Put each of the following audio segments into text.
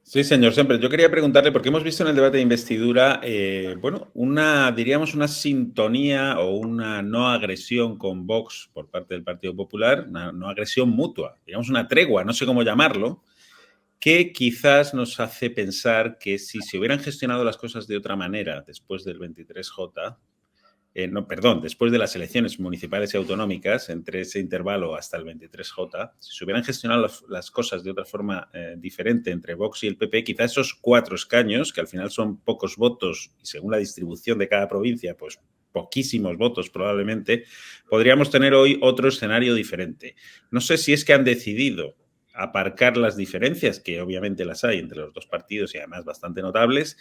Sí, señor Siempre. Yo quería preguntarle, porque hemos visto en el debate de investidura, bueno, diríamos, una sintonía o una no agresión con Vox por parte del Partido Popular, una no agresión mutua, digamos una tregua, no sé cómo llamarlo, que quizás nos hace pensar que si se hubieran gestionado las cosas de otra manera después del 23J, no, perdón, después de las elecciones municipales y autonómicas, entre ese intervalo hasta el 23J, si se hubieran gestionado las cosas de otra forma diferente entre Vox y el PP, quizás esos 4 escaños, que al final son pocos votos y según la distribución de cada provincia, pues poquísimos votos probablemente, podríamos tener hoy otro escenario diferente. No sé si es que han decidido aparcar las diferencias, que obviamente las hay entre los dos partidos y además bastante notables,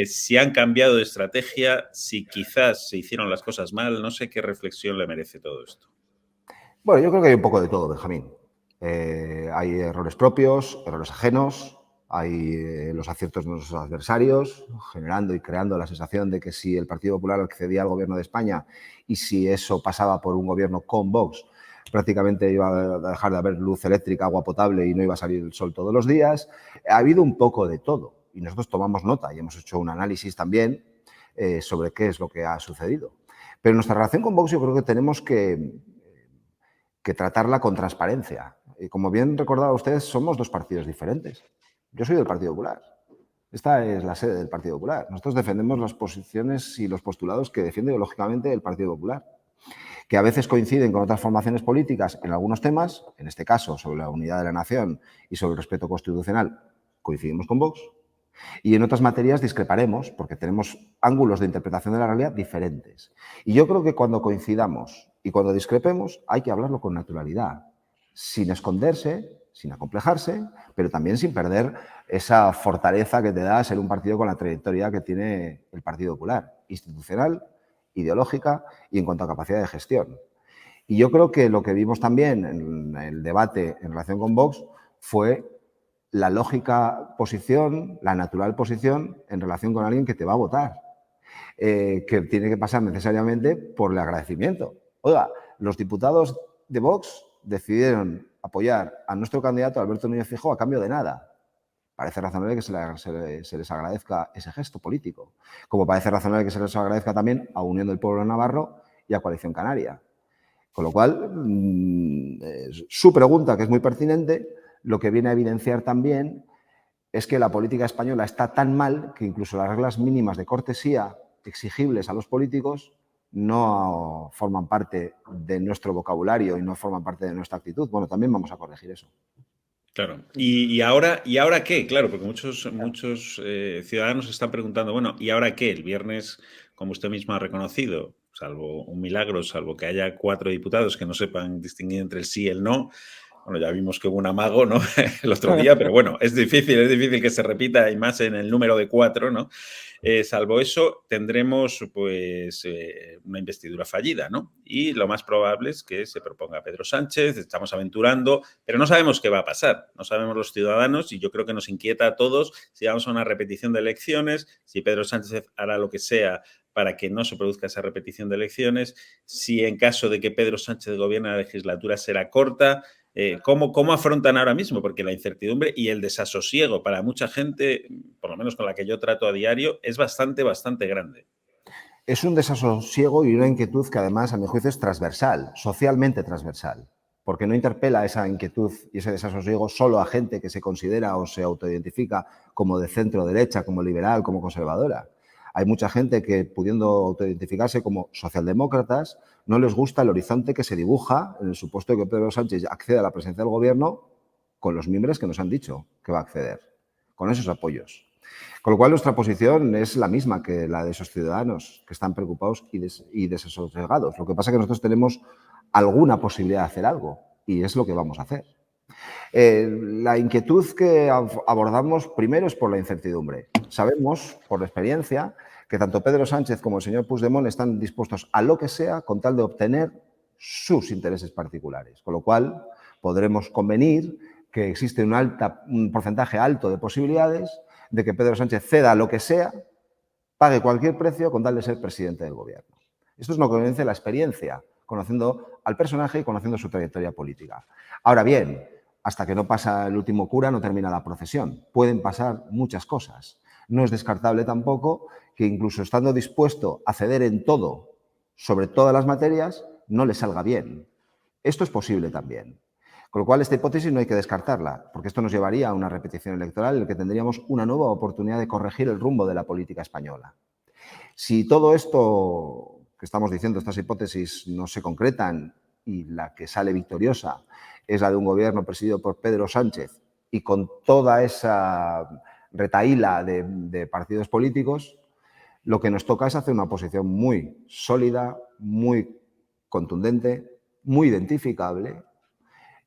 si han cambiado de estrategia, si quizás se hicieron las cosas mal, no sé qué reflexión le merece todo esto. Bueno, yo creo que hay un poco de todo, Benjamín. Hay errores propios, errores ajenos, hay los aciertos de nuestros adversarios, generando y creando la sensación de que si el Partido Popular accedía al gobierno de España y si eso pasaba por un gobierno con Vox, prácticamente iba a dejar de haber luz eléctrica, agua potable y no iba a salir el sol todos los días. Ha habido un poco de todo y nosotros tomamos nota y hemos hecho un análisis también sobre qué es lo que ha sucedido. Pero nuestra relación con Vox yo creo que tenemos que tratarla con transparencia. Y como bien recordaba usted, somos dos partidos diferentes. Yo soy del Partido Popular. Esta es la sede del Partido Popular. Nosotros defendemos las posiciones y los postulados que defiende ideológicamente el Partido Popular, que a veces coinciden con otras formaciones políticas en algunos temas, en este caso sobre la unidad de la nación y sobre el respeto constitucional, coincidimos con Vox, y en otras materias discreparemos porque tenemos ángulos de interpretación de la realidad diferentes. Y yo creo que cuando coincidamos y cuando discrepemos hay que hablarlo con naturalidad, sin esconderse, sin acomplejarse, pero también sin perder esa fortaleza que te da ser un partido con la trayectoria que tiene el Partido Popular, institucional, ideológica y en cuanto a capacidad de gestión. Y yo creo que lo que vimos también en el debate en relación con Vox fue la lógica posición, la natural posición en relación con alguien que te va a votar, que tiene que pasar necesariamente por el agradecimiento. Oiga, los diputados de Vox decidieron apoyar a nuestro candidato Alberto Núñez Feijóo a cambio de nada. Parece razonable que se les agradezca ese gesto político, como parece razonable que se les agradezca también a Unión del Pueblo Navarro y a Coalición Canaria. Con lo cual, su pregunta, que es muy pertinente, lo que viene a evidenciar también es que la política española está tan mal que incluso las reglas mínimas de cortesía exigibles a los políticos no forman parte de nuestro vocabulario y no forman parte de nuestra actitud. Bueno, también vamos a corregir eso. Claro. ¿Y ahora qué? Claro, porque muchos ciudadanos se están preguntando, bueno, ¿y ahora qué? El viernes, como usted mismo ha reconocido, salvo un milagro, salvo que haya 4 diputados que no sepan distinguir entre el sí y el no. Bueno, ya vimos que hubo un amago, ¿no? El otro día, pero bueno, es difícil que se repita y más en el número de 4, ¿no? Salvo eso, tendremos pues una investidura fallida, ¿no? Y lo más probable es que se proponga Pedro Sánchez, estamos aventurando, pero no sabemos qué va a pasar, no sabemos los ciudadanos y yo creo que nos inquieta a todos si vamos a una repetición de elecciones, si Pedro Sánchez hará lo que sea para que no se produzca esa repetición de elecciones, si en caso de que Pedro Sánchez gobierne la legislatura será corta. ¿Cómo afrontan ahora mismo? Porque la incertidumbre y el desasosiego para mucha gente, por lo menos con la que yo trato a diario, es bastante grande. Es un desasosiego y una inquietud que además, a mi juicio, es transversal, socialmente transversal, porque no interpela esa inquietud y ese desasosiego solo a gente que se considera o se autoidentifica como de centro derecha, como liberal, como conservadora. Hay mucha gente que, pudiendo autoidentificarse como socialdemócratas, no les gusta el horizonte que se dibuja en el supuesto de que Pedro Sánchez acceda a la presidencia del gobierno con los mimbres que nos han dicho que va a acceder, con esos apoyos. Con lo cual, nuestra posición es la misma que la de esos ciudadanos que están preocupados y desasosegados. Lo que pasa es que nosotros tenemos alguna posibilidad de hacer algo y es lo que vamos a hacer. La inquietud que abordamos primero es por la incertidumbre. Sabemos, por la experiencia, que tanto Pedro Sánchez como el señor Puigdemont están dispuestos a lo que sea con tal de obtener sus intereses particulares. Con lo cual, podremos convenir que existe un porcentaje alto de posibilidades de que Pedro Sánchez ceda lo que sea, pague cualquier precio con tal de ser presidente del gobierno. Esto es lo que me dice la experiencia, conociendo al personaje y conociendo su trayectoria política. Ahora bien, hasta que no pasa el último cura no termina la procesión. Pueden pasar muchas cosas. No es descartable tampoco que incluso estando dispuesto a ceder en todo, sobre todas las materias, no le salga bien. Esto es posible también. Con lo cual, esta hipótesis no hay que descartarla, porque esto nos llevaría a una repetición electoral en la que tendríamos una nueva oportunidad de corregir el rumbo de la política española. Si todo esto que estamos diciendo, estas hipótesis, no se concretan y la que sale victoriosa es la de un gobierno presidido por Pedro Sánchez y con toda esa retahíla de partidos políticos, lo que nos toca es hacer una oposición muy sólida, muy contundente, muy identificable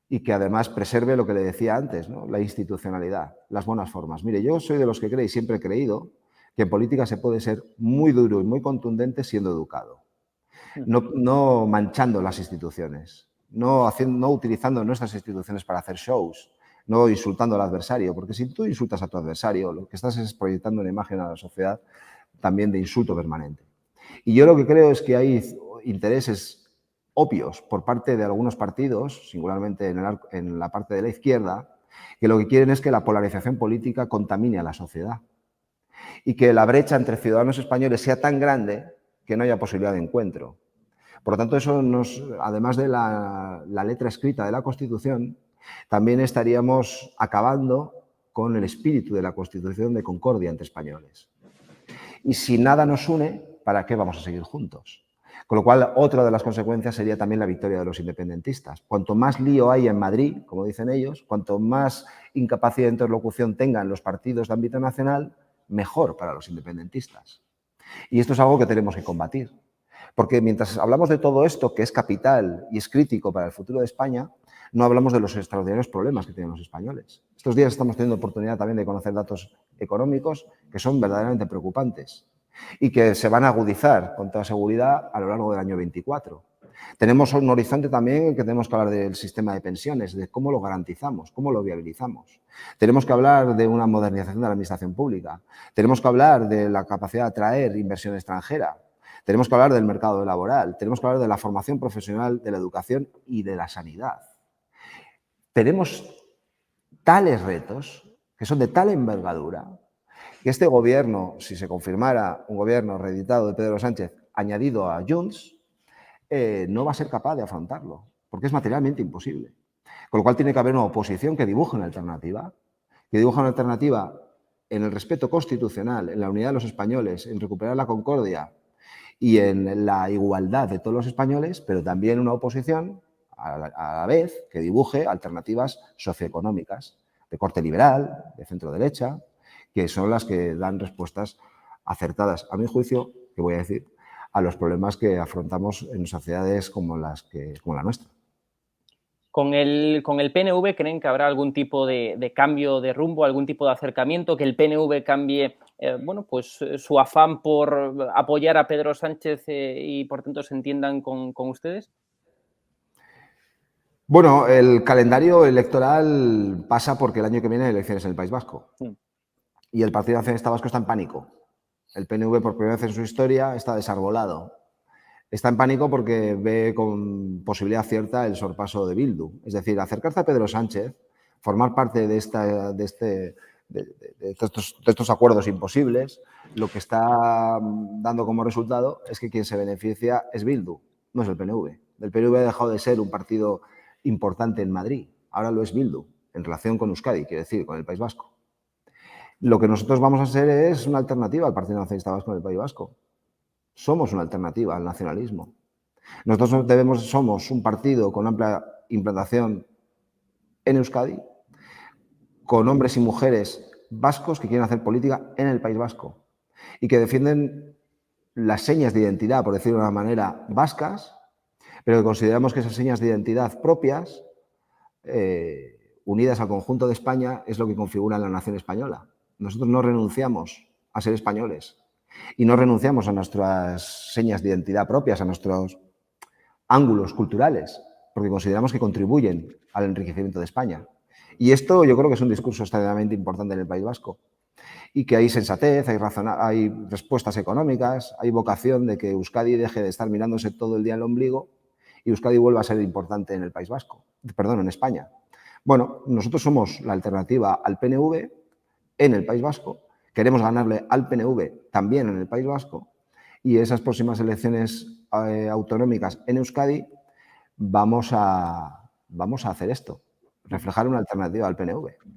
y que además preserve lo que le decía antes, ¿no? La institucionalidad, las buenas formas. Mire, yo soy de los que cree y siempre he creído que en política se puede ser muy duro y muy contundente siendo educado, no manchando las instituciones, no utilizando nuestras instituciones para hacer shows, no insultando al adversario, porque si tú insultas a tu adversario, lo que estás es proyectando una imagen a la sociedad también de insulto permanente. Y yo lo que creo es que hay intereses obvios por parte de algunos partidos, singularmente en la parte de la izquierda, que lo que quieren es que la polarización política contamine a la sociedad y que la brecha entre ciudadanos españoles sea tan grande que no haya posibilidad de encuentro. Por lo tanto, eso además de la letra escrita de la Constitución, también estaríamos acabando con el espíritu de la Constitución de concordia entre españoles. Y si nada nos une, ¿para qué vamos a seguir juntos? Con lo cual, otra de las consecuencias sería también la victoria de los independentistas. Cuanto más lío hay en Madrid, como dicen ellos, cuanto más incapacidad de interlocución tengan los partidos de ámbito nacional, mejor para los independentistas. Y esto es algo que tenemos que combatir. Porque mientras hablamos de todo esto, que es capital y es crítico para el futuro de España, no hablamos de los extraordinarios problemas que tienen los españoles. Estos días estamos teniendo oportunidad también de conocer datos económicos que son verdaderamente preocupantes y que se van a agudizar con toda seguridad a lo largo del año 24. Tenemos un horizonte también en que tenemos que hablar del sistema de pensiones, de cómo lo garantizamos, cómo lo viabilizamos. Tenemos que hablar de una modernización de la administración pública. Tenemos que hablar de la capacidad de atraer inversión extranjera. Tenemos que hablar del mercado laboral. Tenemos que hablar de la formación profesional, de la educación y de la sanidad. Tenemos tales retos que son de tal envergadura que este gobierno, si se confirmara un gobierno reeditado de Pedro Sánchez añadido a Junts, no va a ser capaz de afrontarlo, porque es materialmente imposible. Con lo cual tiene que haber una oposición que dibuje una alternativa, en el respeto constitucional, en la unidad de los españoles, en recuperar la concordia y en la igualdad de todos los españoles, pero también una oposición a la vez que dibuje alternativas socioeconómicas de corte liberal, de centro derecha, que son las que dan respuestas acertadas, a mi juicio, que voy a decir, a los problemas que afrontamos en sociedades como la nuestra. ¿Con el PNV creen que habrá algún tipo de cambio de rumbo, algún tipo de acercamiento, que el PNV cambie su afán por apoyar a Pedro Sánchez y por tanto se entiendan con ustedes? Bueno, el calendario electoral pasa porque el año que viene hay elecciones en el País Vasco. Sí. Y el Partido Nacionalista Vasco está en pánico. El PNV, por primera vez en su historia, está desarbolado. Está en pánico porque ve con posibilidad cierta el sorpaso de Bildu. Es decir, acercarse a Pedro Sánchez, formar parte de estos acuerdos imposibles, lo que está dando como resultado es que quien se beneficia es Bildu, no es el PNV. El PNV ha dejado de ser un partido importante en Madrid, ahora lo es Bildu, en relación con Euskadi, quiero decir, con el País Vasco. Lo que nosotros vamos a ser es una alternativa al Partido Nacionalista Vasco en el País Vasco. Somos una alternativa al nacionalismo. Nosotros somos un partido con amplia implantación en Euskadi, con hombres y mujeres vascos que quieren hacer política en el País Vasco y que defienden las señas de identidad, por decirlo de una manera, vascas, pero que consideramos que esas señas de identidad propias, unidas al conjunto de España, es lo que configura la nación española. Nosotros no renunciamos a ser españoles y no renunciamos a nuestras señas de identidad propias, a nuestros ángulos culturales, porque consideramos que contribuyen al enriquecimiento de España. Y esto yo creo que es un discurso extremadamente importante en el País Vasco y que hay sensatez, hay respuestas económicas, hay vocación de que Euskadi deje de estar mirándose todo el día el ombligo y Euskadi vuelva a ser importante en el País Vasco, perdón, en España. Bueno, nosotros somos la alternativa al PNV en el País Vasco, queremos ganarle al PNV también en el País Vasco y esas próximas elecciones autonómicas en Euskadi vamos a hacer esto, reflejar una alternativa al PNV.